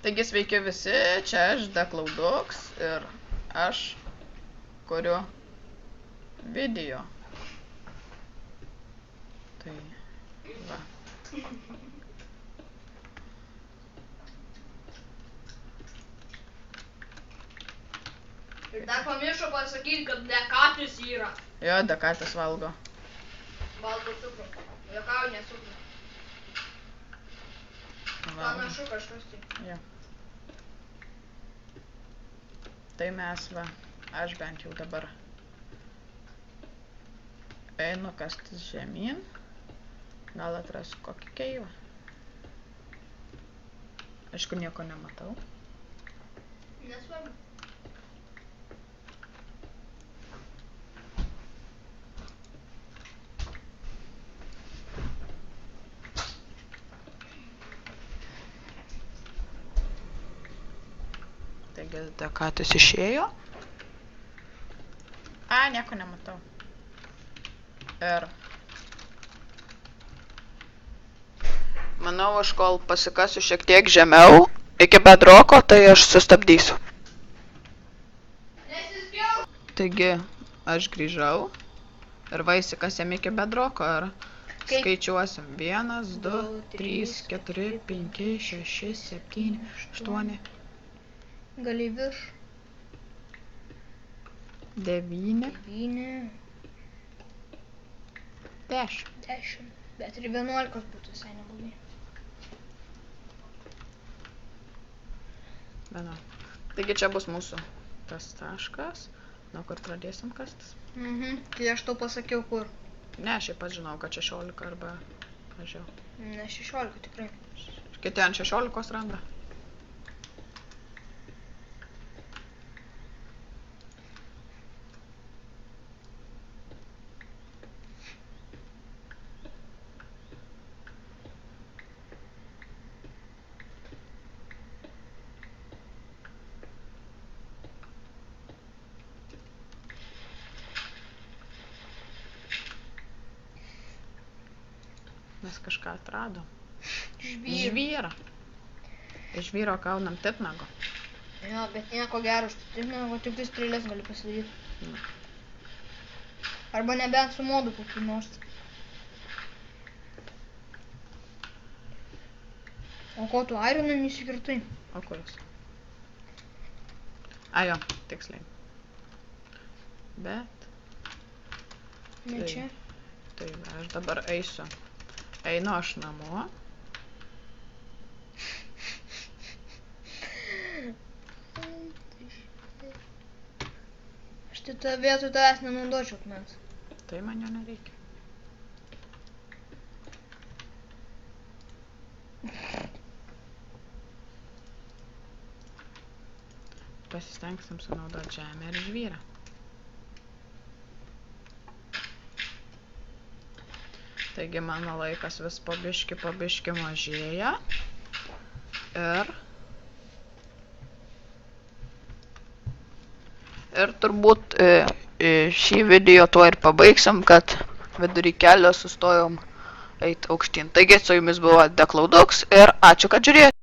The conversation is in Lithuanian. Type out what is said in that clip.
Taigi sveiki visi, čia aš Deklauduks ir aš kuriu video. Tai va. Ir dar pamiršau pasakyti, kad Dekatis yra. Jo, Dekatis valgo. Valgo cukrų. Juokauju, ne cukrų. Panašu kažkas tai. Jo. Tai mes va, aš bent jau dabar einu kastis žemyn. Gal atrasiu kokį keivą. Aišku, nieko nematau. Nesvarbu. Taigi Dekatis išėjo. Nieko nematau. Ir manau, aš kol pasikasiu šiek tiek žemiau iki bedroko, tai aš sustabdysiu. Taigi aš grįžau ir va įsikasėm iki bedroko ir skaičiuosim 1, 2, 3, 4, 5, 6, 7, 8. Gali virš. 9, 9, 10. 10. Bet ir 11 būtų visai neblogai. Taigi čia bus mūsų tas taškas, nuo kur pradėsim kastis. Tai aš tau pasakiau kur. Ne, aš pats žinau, kad 16 arba mažiau. Ne, 16 tikrai. Kiti ant 16 randa. Mes kažką atradom. Žvyrą. Iš žvyro kaunam titnago. Jo, bet nieko gero, štai titnago tik tai strėlės gali pasidaryti. Arba nebent su modu kokiu nors. O ko tu ironą nesikirtai? O kuris? Jo, tiksliai. Bet... Ne čia. Tai aš dabar eisiu. Einu aš namo. Aš tai vietoj tavęs nenaudočiau akmens. Tai man jo nereikia. Pasistengsim sunaudoti žemę ir žvyrą. Taigi mano laikas vis po biškį mažėja. Ir turbūt šį video tuo ir pabaigsim, kad vidury kelio sustojom eit aukštyn. Taigi su jumis buvo Deklauduks ir ačiū, kad žiūrėjote.